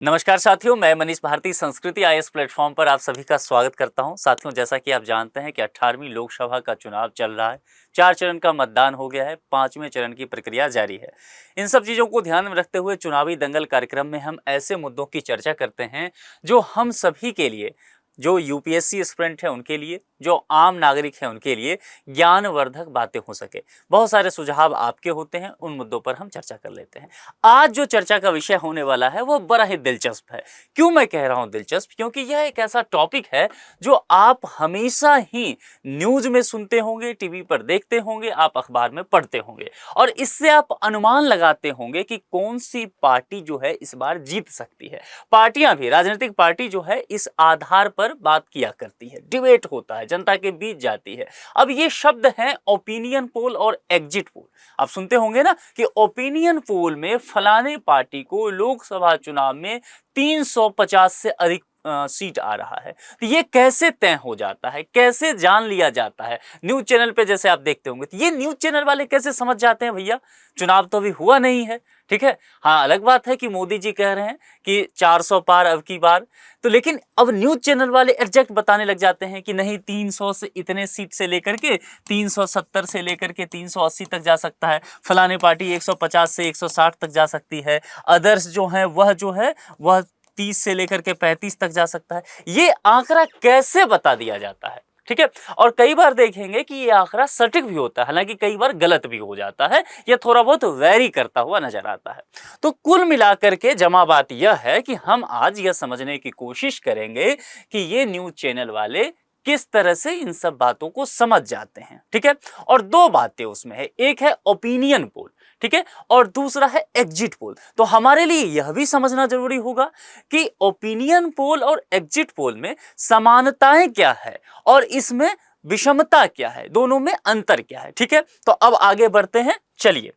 नमस्कार साथियों, मैं मनीष भारती संस्कृति आईएएस प्लेटफॉर्म पर आप सभी का स्वागत करता हूं। साथियों, जैसा कि आप जानते हैं कि 18वीं लोकसभा का चुनाव चल रहा है। 4 चरण का मतदान हो गया है, 5वें चरण की प्रक्रिया जारी है। इन सब चीज़ों को ध्यान में रखते हुए चुनावी दंगल कार्यक्रम में हम ऐसे मुद्दों की चर्चा करते हैं जो हम सभी के लिए, जो यूपीएससी एस्पिरेंट है उनके लिए, जो आम नागरिक है उनके लिए ज्ञानवर्धक बातें हो सके। बहुत सारे सुझाव आपके होते हैं, उन मुद्दों पर हम चर्चा कर लेते हैं। आज जो चर्चा का विषय होने वाला है वो बड़ा ही दिलचस्प है। क्यों मैं कह रहा हूँ दिलचस्प? क्योंकि यह एक ऐसा टॉपिक है जो आप हमेशा ही न्यूज में सुनते होंगे, टीवी पर देखते होंगे, आप अखबार में पढ़ते होंगे और इससे आप अनुमान लगाते होंगे कि कौन सी पार्टी जो है इस बार जीत सकती है। पार्टियां भी, राजनीतिक पार्टी जो है इस आधार पर बात किया करती है, डिबेट होता है, जनता के बीच जाती है। अब ये शब्द हैं ओपिनियन पोल और एग्जिट पोल। आप सुनते होंगे ना कि ओपिनियन पोल में फलाने पार्टी को लोकसभा चुनाव में 350 से अधिक सीट आ रहा है। तो ये कैसे तय हो जाता है, कैसे जान लिया जाता है? न्यूज चैनल पे जैसे आप देखते होंगे, तो ये न्यूज चैनल वाले कैसे समझ जाते हैं भैया, चुनाव तो अभी हुआ नहीं है, ठीक है। हाँ, अलग बात है कि मोदी जी कह रहे हैं कि 400 पार अब की बार, तो लेकिन अब न्यूज चैनल वाले एग्जैक्ट बताने लग जाते हैं कि नहीं, 300 से इतने सीट से लेकर के 370 से लेकर के 380 तक जा सकता है, फलाने पार्टी 150 से 160 तक जा सकती है, अदर्स जो है वह 30 से लेकर के 35 तक जा सकता है। ये आंकड़ा कैसे बता दिया जाता है, ठीक है। और कई बार देखेंगे कि ये आंकड़ा सटीक भी होता है, हालांकि कई बार गलत भी हो जाता है, या थोड़ा बहुत वैरी करता हुआ नजर आता है। तो कुल मिलाकर के जमा बात यह है कि हम आज यह समझने की कोशिश करेंगे कि ये न्यूज चैनल वाले किस तरह से इन सब बातों को समझ जाते हैं, ठीक है। और दो बातें उसमें है, एक है ओपिनियन पोल, ठीक है, और दूसरा है एग्जिट पोल। तो हमारे लिए यह भी समझना जरूरी होगा कि ओपिनियन पोल और एग्जिट पोल में समानताएं क्या है और इसमें विषमता क्या है, दोनों में अंतर क्या है, ठीक है। तो अब आगे बढ़ते हैं, चलिए।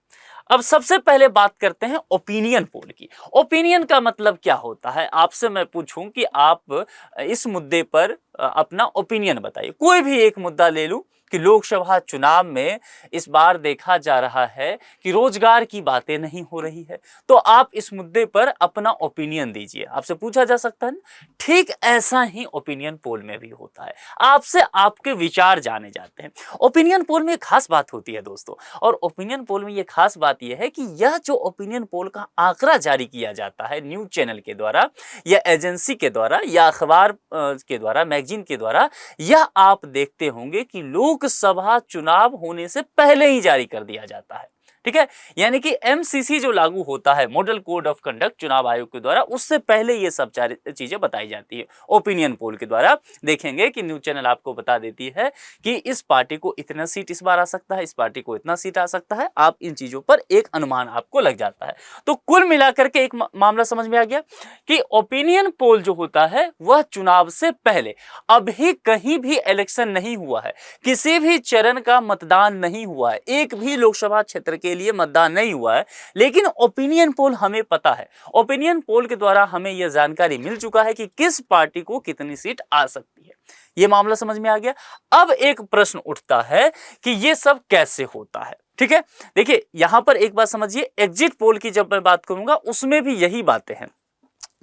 अब सबसे पहले बात करते हैं ओपिनियन पोल की। ओपिनियन का मतलब क्या होता है? आपसे मैं पूछूं कि आप इस मुद्दे पर अपना ओपिनियन बताइए। कोई भी एक मुद्दा ले लूं कि लोकसभा चुनाव में इस बार देखा जा रहा है कि रोजगार की बातें नहीं हो रही है, तो आप इस मुद्दे पर अपना ओपिनियन दीजिए। आपसे पूछा जा सकता है ना। ठीक ऐसा ही ओपिनियन पोल में भी होता है, आपसे आपके विचार जाने जाते हैं। ओपिनियन पोल में एक खास बात होती है दोस्तों, और ओपिनियन पोल में यह खास बात यह है कि यह जो ओपिनियन पोल का आंकड़ा जारी किया जाता है न्यूज चैनल के द्वारा या एजेंसी के द्वारा या अखबार के द्वारा, मैगजीन के द्वारा, यह आप देखते होंगे कि लोकसभा चुनाव होने से पहले ही जारी कर दिया जाता है, ठीक है। यानी कि एमसीसी जो लागू होता है, मॉडल कोड ऑफ कंडक्ट, चुनाव आयोग के द्वारा, उससे पहले ये सब चीजें बताई जाती है। ओपिनियन पोल के द्वारा देखेंगे कि न्यूज चैनल आपको बता देती है कि इस पार्टी को इतना सीट इस बार आ सकता है, इस पार्टी को इतना सीट आ सकता है। आप इन चीजों पर एक अनुमान आपको लग जाता है। तो कुल मिलाकर के एक मामला समझ में आ गया कि ओपिनियन पोल जो होता है वह चुनाव से पहले, अभी कहीं भी इलेक्शन नहीं हुआ है, किसी भी चरण का मतदान नहीं हुआ है, एक भी लोकसभा क्षेत्र के लिए मतदान नहीं हुआ है, लेकिन ओपिनियन पोल हमें पता है। ओपिनियन पोल के द्वारा हमें यह जानकारी मिल चुका है कि किस पार्टी को कितनी सीट आ सकती है। यह मामला समझ में आ गया। अब एक प्रश्न उठता है कि यह सब कैसे होता है, ठीक है। देखिए, यहां पर एक बात समझिए, एग्जिट पोल की जब मैं बात करूंगा उसमें भी यही बातें हैं।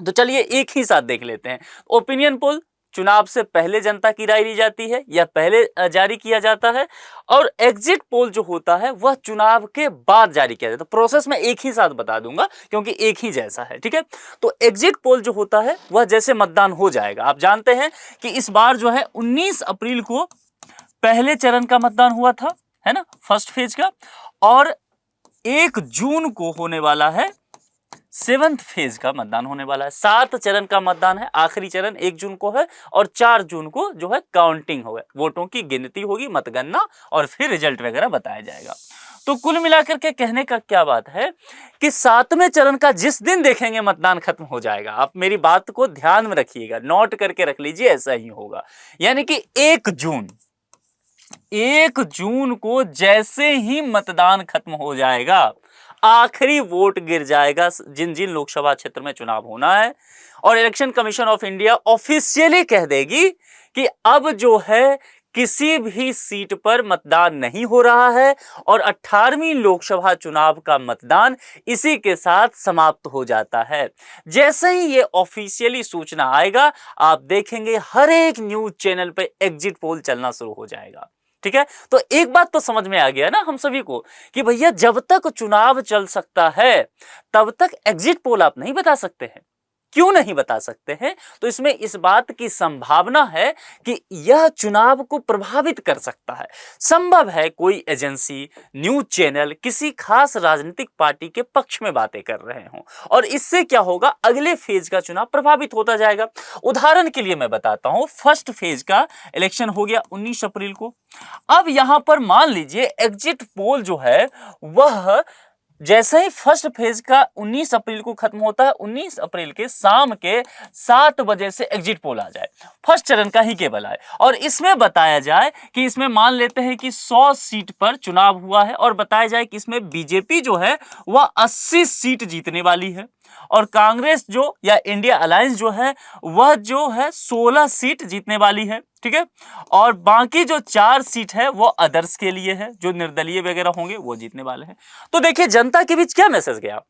तो चलिए एक ही साथ देख लेते हैं। ओपिनियन पोल चुनाव से पहले जनता की राय ली जाती है या पहले जारी किया जाता है, और एग्जिट पोल जो होता है वह चुनाव के बाद जारी किया जाता है। तो प्रोसेस मैं एक ही साथ बता दूंगा क्योंकि एक ही जैसा है, ठीक है। तो एग्जिट पोल जो होता है वह जैसे मतदान हो जाएगा, आप जानते हैं कि इस बार जो है 19 अप्रैल को पहले चरण का मतदान हुआ था, है ना, फर्स्ट फेज का, और 1 जून को होने वाला है 7th फेज का मतदान होने वाला है। 7 चरण का मतदान है, आखिरी चरण 1 जून को है, और 4 जून को जो है काउंटिंग होगा, वोटों की गिनती होगी, मतगणना, और फिर रिजल्ट वगैरह बताया जाएगा। तो कुल मिलाकर के कहने का क्या बात है कि 7वें चरण का जिस दिन देखेंगे मतदान खत्म हो जाएगा। आप मेरी बात को ध्यान में रखिएगा, नोट करके रख लीजिए, ऐसा ही होगा। यानी कि 1 जून को जैसे ही मतदान खत्म हो जाएगा, आखिरी वोट गिर जाएगा जिन जिन लोकसभा क्षेत्र में चुनाव होना है, और election commission of India officially कह देगी कि अब जो है किसी भी सीट पर मतदान नहीं हो रहा है और 18वीं लोकसभा चुनाव का मतदान इसी के साथ समाप्त हो जाता है। जैसे ही ये ऑफिशियली सूचना आएगा, आप देखेंगे हर एक न्यूज चैनल पे एग्जिट पोल चलना शुरू हो जाएगा। ठीक है, तो एक बात तो समझ में आ गया ना हम सभी को कि भैया जब तक चुनाव चल सकता है तब तक एग्जिट पोल आप नहीं बता सकते हैं। क्यों नहीं बता सकते हैं? तो इसमें इस बात की संभावना है कि यह चुनाव को प्रभावित कर सकता है। संभव है कोई एजेंसी, न्यूज चैनल किसी खास राजनीतिक पार्टी के पक्ष में बातें कर रहे हों और इससे क्या होगा, अगले फेज का चुनाव प्रभावित होता जाएगा। उदाहरण के लिए मैं बताता हूं, फर्स्ट फेज का इलेक्शन हो गया 19 अप्रैल को। अब यहां पर मान लीजिए एग्जिट पोल जो है वह जैसे ही फर्स्ट फेज का 19 अप्रैल को खत्म होता है, 19 अप्रैल के शाम के 7 बजे से एग्जिट पोल आ जाए, फर्स्ट चरण का ही केवल आए और इसमें बताया जाए कि इसमें मान लेते हैं कि 100 सीट पर चुनाव हुआ है और बताया जाए कि इसमें बीजेपी जो है वह 80 सीट जीतने वाली है और कांग्रेस जो या इंडिया अलायंस जो है वह जो है 16 सीट जीतने वाली है। ठीक है, और बाकी जो 4 सीट है वो अदर्स के लिए है, जो निर्दलीय वगैरह होंगे वो जीतने वाले हैं। तो देखिए जनता के बीच क्या मैसेज गया।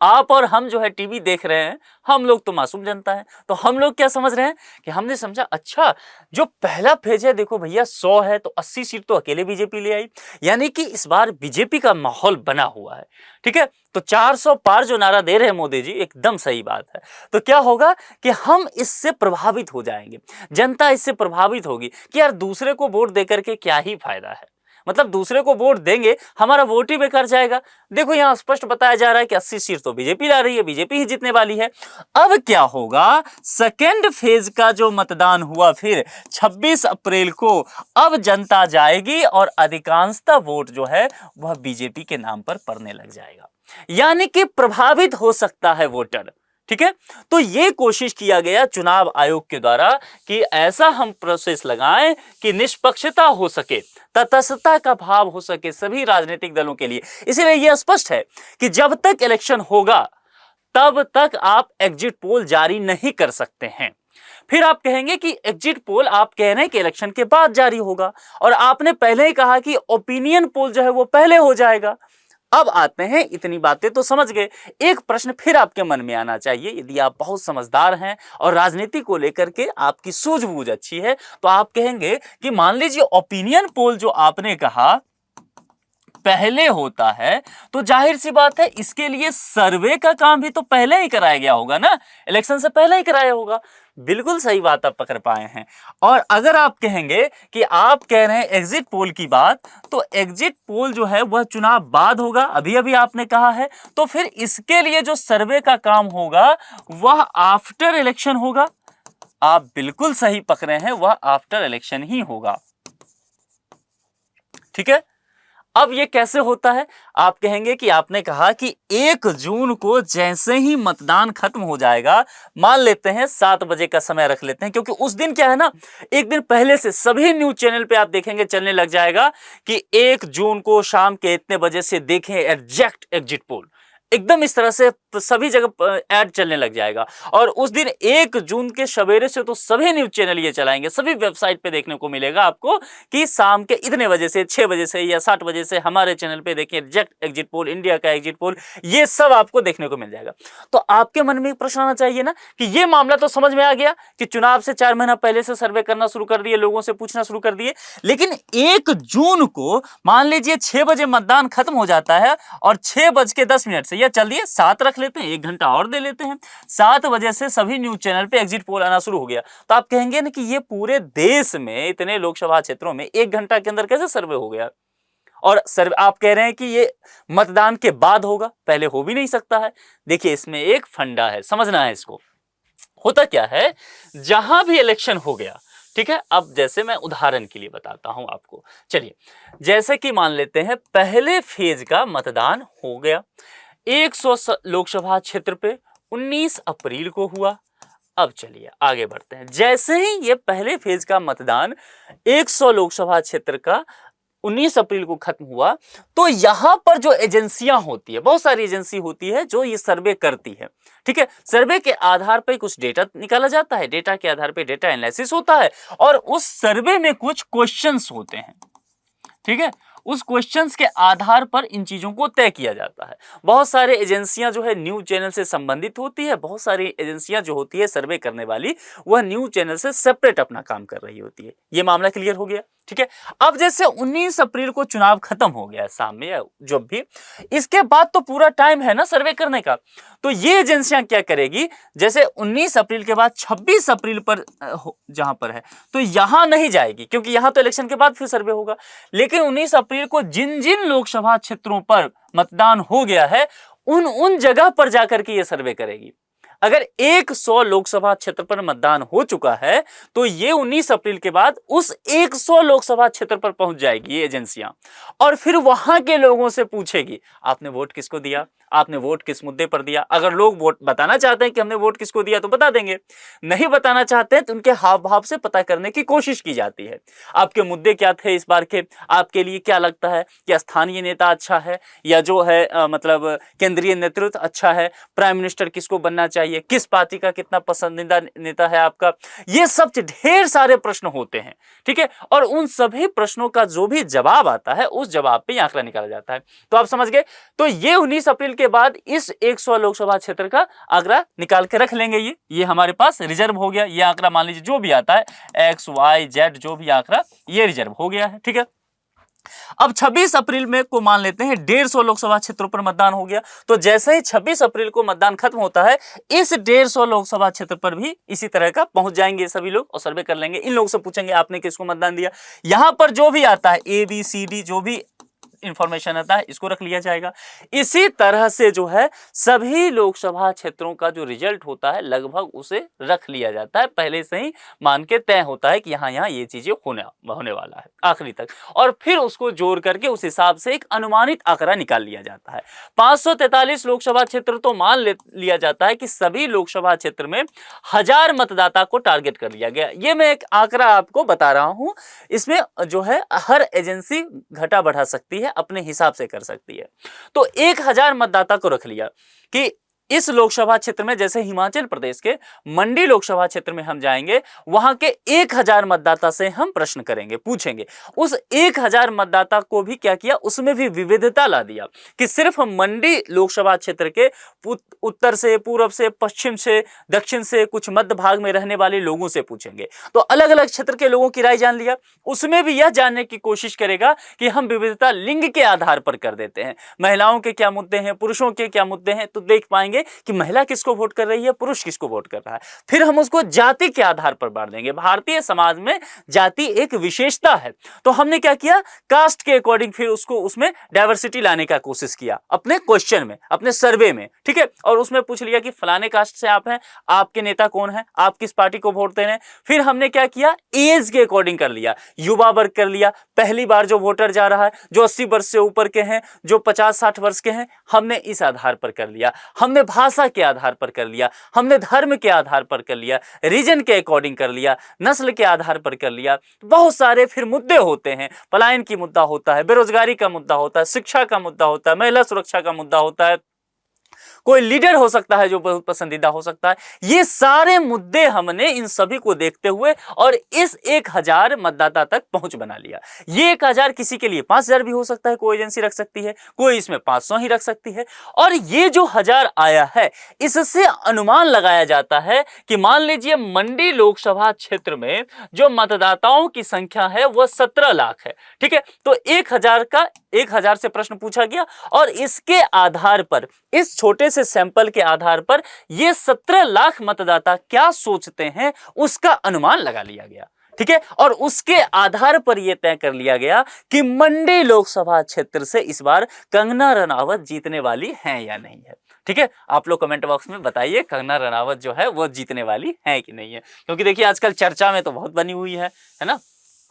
आप और हम जो है टीवी देख रहे हैं, हम लोग तो मासूम जनता है, तो हम लोग क्या समझ रहे हैं कि हमने समझा अच्छा जो पहला फेज है देखो भैया 100 है तो 80 सीट तो अकेले बीजेपी ले आई, यानी कि इस बार बीजेपी का माहौल बना हुआ है। ठीक है, तो 400 पार जो नारा दे रहे हैं मोदी जी, एकदम सही बात है। तो क्या होगा कि हम इससे प्रभावित हो जाएंगे, जनता इससे प्रभावित होगी कि यार दूसरे को वोट देकर के क्या ही फायदा है, मतलब दूसरे को वोट देंगे हमारा वोट ही बेकार जाएगा। देखो यहां स्पष्ट बताया जा रहा है कि 80 सीट तो बीजेपी ला रही है, बीजेपी ही जीतने वाली है। अब क्या होगा, सेकेंड फेज का जो मतदान हुआ फिर 26 अप्रैल को, अब जनता जाएगी और अधिकांशतः वोट जो है वह बीजेपी के नाम पर पड़ने लग जाएगा, यानी कि प्रभावित हो सकता है वोटर। ठीक है, तो यह कोशिश किया गया चुनाव आयोग के द्वारा कि ऐसा हम प्रोसेस लगाएं कि निष्पक्षता हो सके, तटस्थता का भाव हो सके सभी राजनीतिक दलों के लिए। इसीलिए यह स्पष्ट है कि जब तक इलेक्शन होगा तब तक आप एग्जिट पोल जारी नहीं कर सकते हैं। फिर आप कहेंगे कि एग्जिट पोल आप कह रहे हैं कि इलेक्शन के बाद जारी होगा और आपने पहले ही कहा कि ओपिनियन पोल जो है वो पहले हो जाएगा। अब आते हैं, इतनी बातें तो समझ गए, एक प्रश्न फिर आपके मन में आना चाहिए, यदि आप बहुत समझदार हैं और राजनीति को लेकर के आपकी सूझबूझ अच्छी है तो आप कहेंगे कि मान लीजिए ओपिनियन पोल जो आपने कहा पहले होता है तो जाहिर सी बात है इसके लिए सर्वे का काम भी तो पहले ही कराया गया होगा ना, इलेक्शन से पहले ही कराया होगा। बिल्कुल सही बात आप पकड़ पाए हैं। और अगर आप कहेंगे कि आप कह रहे हैं एग्जिट पोल की बात, तो एग्जिट पोल जो है वह चुनाव बाद होगा, अभी अभी आपने कहा है, तो फिर इसके लिए जो सर्वे का काम होगा वह आफ्टर इलेक्शन होगा। आप बिल्कुल सही पकड़े हैं, वह आफ्टर इलेक्शन ही होगा। ठीक है, अब ये कैसे होता है, आप कहेंगे कि आपने कहा कि 1 जून को जैसे ही मतदान खत्म हो जाएगा, मान लेते हैं 7 बजे का समय रख लेते हैं, क्योंकि उस दिन क्या है ना, एक दिन पहले से सभी न्यूज चैनल पे आप देखेंगे चलने लग जाएगा कि 1 जून को शाम के इतने बजे से देखें एग्जैक्ट एग्जिट पोल, एकदम इस तरह से सभी जगह ऐड चलने लग जाएगा। और उस दिन 1 जून के सवेरे से तो सभी न्यूज चैनल ये चलाएंगे, सभी वेबसाइट पे देखने को मिलेगा आपको कि शाम के इतने बजे से 6 बजे से या 7 बजे से हमारे चैनल पे देखिए एग्जैक्ट एग्जिट पोल, इंडिया का एग्जिट पोल, ये सब आपको देखने को मिल जाएगा। तो आपके मन में एक प्रश्न आना चाहिए ना कि ये मामला तो समझ में आ गया कि चुनाव से 4 महीना पहले से सर्वे करना शुरू कर दिए, लोगों से पूछना शुरू कर दिए, लेकिन 1 जून को मान लीजिए 6 बजे मतदान खत्म हो जाता है और 6:10 से, या चल दिए 7 रख लेते हैं, 1 घंटा और दे लेते हैं, 7 बजे से सभी न्यूज चैनल पे एग्जिट पोल आना शुरू हो गया। तो आप कहेंगे ना कि ये पूरे देश में इतने लोकसभा क्षेत्रों में 1 घंटा के अंदर कैसे सर्वे हो गया। और सर्वे आप कह रहे हैं कि ये मतदान के बाद होगा, पहले हो भी नहीं सकता है। देखिए इसमें एक फंडा है, समझना है इसको। होता क्या है, जहां भी इलेक्शन हो गया, ठीक है, अब जैसे मैं उदाहरण के लिए बताता हूं आपको, चलिए जैसे कि मान लेते हैं पहले फेज का मतदान हो गया 100 लोकसभा क्षेत्र पे 19 अप्रैल को हुआ। अब चलिए आगे बढ़ते हैं। जैसे ही ये पहले फेज का मतदान 100 लोकसभा क्षेत्र का 19 अप्रैल को खत्म हुआ, तो यहां पर जो एजेंसियां होती है, बहुत सारी एजेंसी होती है जो ये सर्वे करती है, ठीक है। सर्वे के आधार पर कुछ डेटा निकाला जाता है, डेटा के आधार पर डेटा एनालिसिस होता है और उस सर्वे में कुछ क्वेश्चंस होते हैं, ठीक है। उस क्वेश्चंस के आधार पर इन चीजों को तय किया जाता है। बहुत सारे एजेंसियां जो है न्यूज चैनल से संबंधित होती है, बहुत सारी एजेंसियां जो होती है सर्वे करने वाली, वह न्यूज चैनल से सेपरेट अपना काम कर रही होती है। ये मामला क्लियर हो गया, ठीक है। अब जैसे 19 अप्रैल को चुनाव खत्म हो गया शाम में या जब भी, इसके बाद तो पूरा टाइम है ना सर्वे करने का, तो ये एजेंसियां क्या करेगी, जैसे 19 अप्रैल के बाद 26 अप्रैल पर जहां पर है तो यहां नहीं जाएगी, क्योंकि यहां तो इलेक्शन के बाद फिर सर्वे होगा। लेकिन 19 अप्रैल को जिन जिन लोकसभा क्षेत्रों पर मतदान हो गया है उन जगह पर जाकर के ये सर्वे करेगी। अगर 100 लोकसभा क्षेत्र पर मतदान हो चुका है तो ये 19 अप्रैल के बाद उस 100 लोकसभा क्षेत्र पर पहुंच जाएगी ये एजेंसियां, और फिर वहां के लोगों से पूछेगी आपने वोट किसको दिया, आपने वोट किस मुद्दे पर दिया। अगर लोग वोट बताना चाहते हैं कि हमने वोट किसको दिया तो बता देंगे, नहीं बताना चाहते हैं तो उनके हाव भाव से पता करने की कोशिश की जाती है। आपके मुद्दे क्या थे इस बार के, आपके लिए क्या लगता है कि स्थानीय नेता अच्छा है या जो है मतलब केंद्रीय नेतृत्व अच्छा है, प्राइम मिनिस्टर किसको बनना चाहिए, किस पार्टी का कितना पसंदीदा नेता है आपका, ये सब ढेर सारे प्रश्न होते हैं, ठीक है। और उन सभी प्रश्नों का जो भी जवाब आता है उस जवाब पे आंकड़ा निकाला जाता है। तो आप समझ गए, तो ये 19 अप्रैल के बाद इस 100 लोकसभा क्षेत्र का आंकड़ा निकाल के रख लेंगे। ये हमारे पास रिजर्व हो गया। ये आंकड़ा मान लीजिए जो भी आता है XYZ जो भी आंकड़ा ये रिजर्व हो गया है, ठीक है। अब 26 अप्रैल में को मान लेते हैं 150 लोकसभा क्षेत्रों पर मतदान हो गया, तो जैसे ही 26 अप्रैल को मतदान खत्म होता है इस 150 लोकसभा क्षेत्र पर भी इसी तरह का पहुंच जाएंगे सभी लोग और सर्वे कर लेंगे। इन लोगों से पूछेंगे आपने किसको मतदान दिया, यहां पर जो भी आता है ABCD जो भी इंफॉर्मेशन आता है इसको रख लिया जाएगा। इसी तरह से जो है सभी लोकसभा क्षेत्रों का जो रिजल्ट होता है लगभग उसे रख लिया जाता है, पहले से ही मान के तय होता है कि यहाँ ये चीजें होने वाला है आखिरी तक, और फिर उसको जोड़ करके उस हिसाब से एक अनुमानित आंकड़ा निकाल लिया जाता है। 543 लोकसभा क्षेत्र तो मान लिया जाता है कि सभी लोकसभा क्षेत्र में 1000 मतदाता को टारगेट कर लिया गया। ये मैं एक आंकड़ा आपको बता रहा हूं, इसमें जो है हर एजेंसी घटा बढ़ा सकती है, अपने हिसाब से कर सकती है। तो 1000 मतदाता को रख लिया कि इस लोकसभा क्षेत्र में, जैसे हिमाचल प्रदेश के मंडी लोकसभा क्षेत्र में हम जाएंगे, वहां के 1000 मतदाता से हम प्रश्न करेंगे, पूछेंगे। उस 1000 मतदाता को भी क्या किया, उसमें भी विविधता ला दिया कि सिर्फ मंडी लोकसभा क्षेत्र के उत्तर से, पूर्व से, पश्चिम से, दक्षिण से, कुछ मध्य भाग में रहने वाले लोगों से पूछेंगे। तो अलग अलग क्षेत्र के लोगों की राय जान लिया। उसमें भी यह जानने की कोशिश करेगा कि हम विविधता लिंग के आधार पर कर देते हैं, महिलाओं के क्या मुद्दे हैं, पुरुषों के क्या मुद्दे हैं, तो देख पाएंगे कि महिला किसको वोट कर रही है, पुरुष किसको वोट कर रहा है। फिर हम उसको जाति के आधार पर बांट देंगे। भारतीय समाज में जाति एक विशेषता है, तो हमने क्या किया, कास्ट के अकॉर्डिंग फिर उसको उसमें डाइवर्सिटी लाने का कोशिश किया अपने क्वेश्चन में, अपने सर्वे में, ठीक है। और उसमें पूछ लिया कि फलाने कास्ट से आप हैं, आपके नेता कौन है, आप किस पार्टी को वोट दे रहे हैं। फिर हमने क्या किया, एज के अकॉर्डिंग कर लिया, युवा वर्ग कर लिया, पहली बार जो वोटर जा रहा है, जो 80 वर्ष से ऊपर के हैं, जो 50-60 वर्ष के हैं, हमने इस आधार पर कर लिया। हमने भाषा के आधार पर कर लिया, हमने धर्म के आधार पर कर लिया, रीजन के अकॉर्डिंग कर लिया, नस्ल के आधार पर कर लिया। बहुत सारे फिर मुद्दे होते हैं, पलायन की मुद्दा होता है, बेरोजगारी का मुद्दा होता है, शिक्षा का मुद्दा होता है, महिला सुरक्षा का मुद्दा होता है, कोई लीडर हो सकता है जो बहुत पसंदीदा हो सकता है। ये सारे मुद्दे हमने इन सभी को देखते हुए और इस 1000 मतदाता तक पहुंच बना लिया। ये 1000 किसी के लिए 5000 भी हो सकता है, कोई एजेंसी रख सकती है, कोई इसमें 500 ही रख सकती है। और ये जो 1000 आया है, इससे अनुमान लगाया जाता है कि मान लीजिए मंडी लोकसभा क्षेत्र में जो मतदाताओं की संख्या है वह 17 लाख है, ठीक है। तो 1000 से प्रश्न पूछा गया और इसके आधार पर, इस छोटे से सैंपल के आधार पर ये 17 लाख मतदाता क्या सोचते हैं उसका अनुमान लगा लिया गया, ठीक है। और उसके आधार पर यह तय कर लिया गया कि मंडी लोकसभा क्षेत्र से इस बार कंगना रनावत जीतने वाली हैं या नहीं है, ठीक है। आप लोग कमेंट बॉक्स में बताइए कंगना रनावत जो है वो जीतने वाली है कि नहीं है, क्योंकि देखिए आजकल चर्चा में तो बहुत बनी हुई है ना।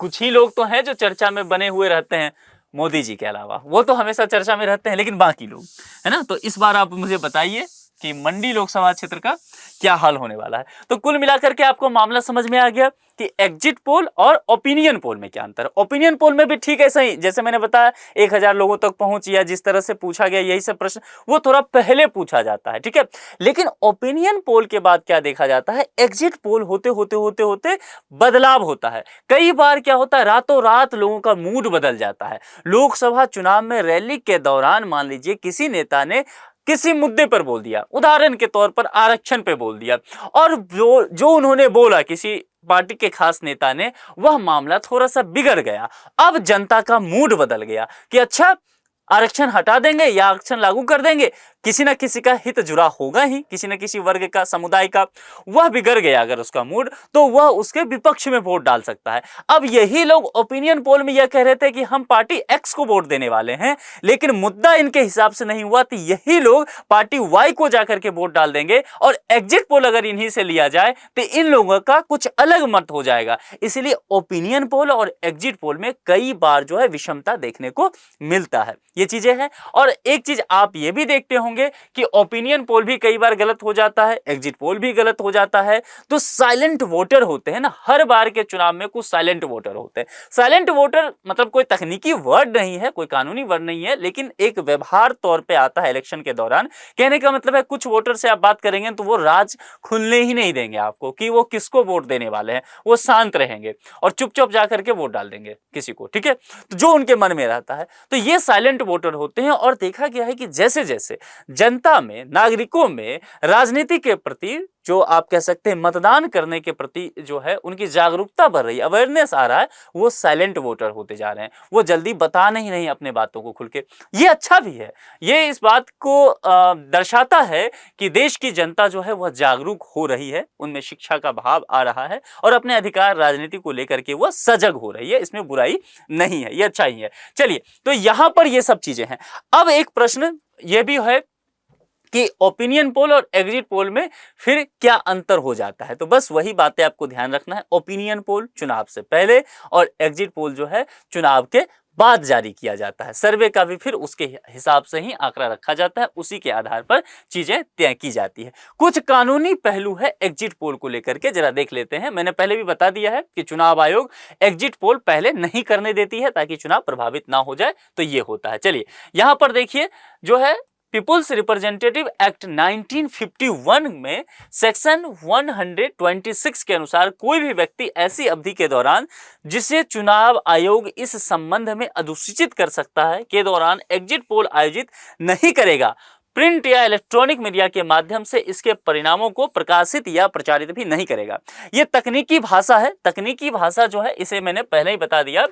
कुछ ही लोग तो हैं जो चर्चा में बने हुए रहते हैं, मोदी जी के अलावा, वो तो हमेशा चर्चा में रहते हैं, लेकिन बाकी लोग, है ना। तो इस बार आप मुझे बताइए कि मंडी लोकसभा क्षेत्र का क्या हाल होने वाला है। तो कुल मिलाकर के आपको मामला समझ में आ गया कि एग्जिट पोल और ओपिनियन पोल में क्या अंतर है। ओपिनियन पोल में भी ठीक ऐसा ही, जैसे मैंने बताया 1000 लोगों तक पहुंच, या जिस तरह से पूछा गया यही सब प्रश्न वो थोड़ा पहले पूछा जाता है, ठीक है। लेकिन ओपिनियन पोल के बाद क्या देखा जाता है, एग्जिट पोल होते होते होते होते बदलाव होता है। कई बार क्या होता है, रातों रात लोगों का मूड बदल जाता है। लोकसभा चुनाव में रैली के दौरान मान लीजिए किसी नेता ने किसी मुद्दे पर बोल दिया, उदाहरण के तौर पर आरक्षण पे बोल दिया, और जो उन्होंने बोला किसी पार्टी के खास नेता ने, वह मामला थोड़ा सा बिगड़ गया। अब जनता का मूड बदल गया कि अच्छा आरक्षण हटा देंगे या आरक्षण लागू कर देंगे, किसी ना किसी का हित जुड़ा होगा ही, किसी न किसी वर्ग का, समुदाय का। वह बिगड़ गया अगर उसका मूड, तो वह उसके विपक्ष में वोट डाल सकता है। अब यही लोग ओपिनियन पोल में यह कह रहे थे कि हम पार्टी एक्स को वोट देने वाले हैं, लेकिन मुद्दा इनके हिसाब से नहीं हुआ, तो यही लोग पार्टी वाई को जाकर के वोट डाल देंगे, और एग्जिट पोल अगर इन्हीं से लिया जाए तो इन लोगों का कुछ अलग मत हो जाएगा। इसलिए ओपिनियन पोल और एग्जिट पोल में कई बार जो है विषमता देखने को मिलता है। ये चीजें हैं। और एक चीज आप ये भी देखते होंगे कि ओपिनियन पोल भी कई बार गलत हो जाता है, एग्जिट पोल भी गलत हो जाता है। तो साइलेंट वोटर होते हैं ना, हर बार के चुनाव में कुछ साइलेंट वोटर होते हैं। साइलेंट वोटर मतलब कोई तकनीकी वर्ड नहीं है, कोई कानूनी वर्ड नहीं है, लेकिन एक व्यवहार तौर पे आता है इलेक्शन के दौरान। कहने का मतलब है कुछ वोटर से आप बात करेंगे तो वो राज खुलने ही नहीं देंगे आपको कि वो किसको वोट देने वाले हैं। वो शांत रहेंगे और चुपचाप जाकर के वोट डाल देंगे किसी को, ठीक है, तो जो उनके मन में रहता है। तो ये साइलेंट वोटर होते हैं। और देखा गया है कि जैसे जैसे जनता में, नागरिकों में राजनीति के प्रति, जो आप कह सकते हैं मतदान करने के प्रति जो है उनकी जागरूकता बढ़ रही है, अवेयरनेस आ रहा है, वो साइलेंट वोटर होते जा रहे हैं। वो जल्दी बता नहीं अपने बातों को खुल के। ये अच्छा भी है, ये इस बात को दर्शाता है कि देश की जनता जो है वह जागरूक हो रही है, उनमें शिक्षा का भाव आ रहा है और अपने अधिकार राजनीति को लेकर के वह सजग हो रही है। इसमें बुराई नहीं है, ये अच्छा ही है। चलिए, तो यहां पर ये सब चीजें हैं। अब एक प्रश्न ये भी है कि ओपिनियन पोल और एग्जिट पोल में फिर क्या अंतर हो जाता है। तो बस वही बातें आपको ध्यान रखना है। ओपिनियन पोल चुनाव से पहले और एग्जिट पोल जो है चुनाव के बाद जारी किया जाता है। सर्वे का भी फिर उसके हिसाब से ही आंकड़ा रखा जाता है, उसी के आधार पर चीजें तय की जाती है। कुछ कानूनी पहलू है एग्जिट पोल को लेकर के, जरा देख लेते हैं। मैंने पहले भी बता दिया है कि चुनाव आयोग एग्जिट पोल पहले नहीं करने देती है ताकि चुनाव प्रभावित ना हो जाए, तो ये होता है। चलिए यहां पर देखिए, जो है पीपुल्स रिप्रेजेंटेटिव एक्ट 1951 में सेक्शन 126 के अनुसार कोई भी व्यक्ति ऐसी अवधि के दौरान जिसे चुनाव आयोग इस संबंध में अधिसूचित कर सकता है के दौरान एग्जिट पोल आयोजित नहीं करेगा, प्रिंट या इलेक्ट्रॉनिक मीडिया के माध्यम से इसके परिणामों को प्रकाशित या प्रचारित भी नहीं करेगा। यह तकनीकी भाषा है। तकनीकी भाषा जो है इसे मैंने पहले ही बता दिया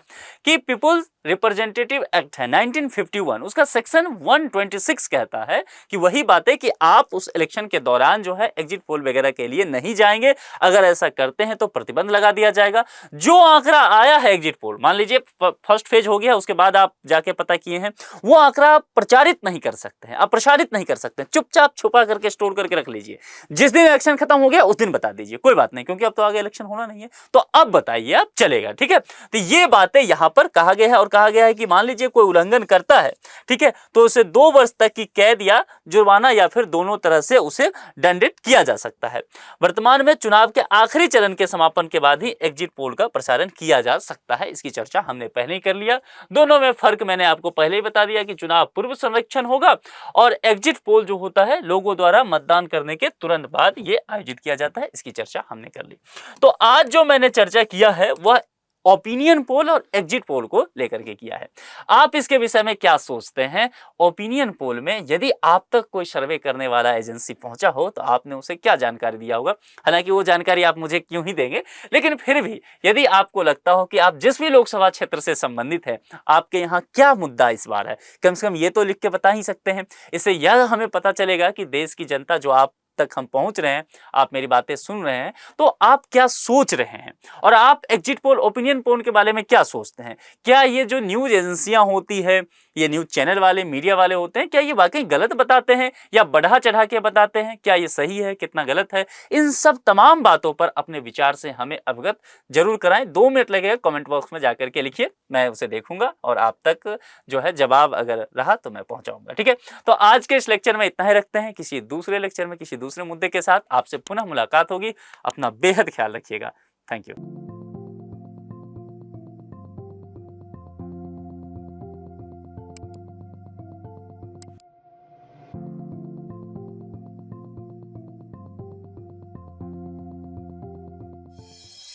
कि पीपुल्स रिप्रेजेंटेटिव एक्ट है 1951, उसका सेक्शन 126 कहता है कि वही बात है कि आप उस इलेक्शन के दौरान जो है एग्जिट पोल वगैरह के लिए नहीं जाएंगे। अगर ऐसा करते हैं तो प्रतिबंध लगा दिया जाएगा। जो आंकड़ा आया है एग्जिट पोल, मान लीजिए फर्स्ट फेज हो गया, उसके बाद आप जाके पता किए हैं, वो आंकड़ा प्रचारित नहीं कर सकते हैं, आप प्रसारित नहीं कर सकते, चुपचाप छुपा करके स्टोर करके रख लीजिए। जिस दिन इलेक्शन खत्म हो गया उस दिन बता दीजिए, कोई बात नहीं, क्योंकि अब तो आगे इलेक्शन होना नहीं है, तो अब बताइए, अब चलेगा, ठीक है। तो ये बातें यहां पर कहा गया है। और कहा गया है कि मान लीजिए कोई उल्लंघन करता है, ठीक है, तो उसे 2 वर्ष तक की कैद या जुर्माना या फिर दोनों तरह से उसे दंडित किया जा सकता है। वर्तमान में चुनाव के आखिरी चरण के समापन के बाद ही एग्जिट पोल का प्रसारण किया जा सकता है। इसकी चर्चा हमने पहले ही कर लिया। दोनों में फर्क मैंने आपको पहले ही बता दिया कि चुनाव पूर्व संरक्षण होगा और एग्जिट पोल जो होता है लोगों द्वारा मतदान करने के तुरंत बाद ये आयोजित किया जाता है। इसकी चर्चा हमने कर ली। तो आज जो मैंने चर्चा किया है वह ओपिनियन पोल और एग्जिट पोल को लेकर के किया है। आप इसके विषय में क्या सोचते हैं? ओपिनियन पोल में यदि आप तक कोई सर्वे करने वाला एजेंसी पहुंचा हो तो आपने उसे क्या जानकारी दिया होगा? हालांकि वो जानकारी आप मुझे क्यों ही देंगे, लेकिन फिर भी यदि आपको लगता हो कि आप जिस भी लोकसभा क्षेत्र से संबंधित है, आपके यहाँ क्या मुद्दा इस बार है, कम से कम ये तो लिख के बता ही सकते हैं। इससे यह हमें पता चलेगा कि देश की जनता जो आप तक हम पहुंच रहे हैं, आप मेरी बातें सुन रहे हैं, तो आप क्या सोच रहे हैं और आप एग्जिट पोल, ओपिनियन पोल के बारे में क्या सोचते हैं? क्या ये जो न्यूज़ एजेंसियां होती है, ये न्यूज़ चैनल वाले, मीडिया वाले होते हैं, क्या ये वाकई गलत बताते हैं या बढ़ा चढ़ा के बताते हैं? क्या ये सही है, कितना गलत है? इन सब तमाम बातों पर अपने विचार से हमें अवगत जरूर कराएं। 2 मिनट लगेगा, कमेंट बॉक्स में जाकर के लिखिए, मैं उसे देखूंगा और आप तक जो है जवाब अगर रहा तो मैं पहुंचाऊंगा। ठीक है, तो आज के इस लेक्चर में इतना ही रखते हैं। किसी दूसरे लेक्चर में किसी दूसरे मुद्दे के साथ आपसे पुनः मुलाकात होगी। अपना बेहद ख्याल रखिएगा। Thank you.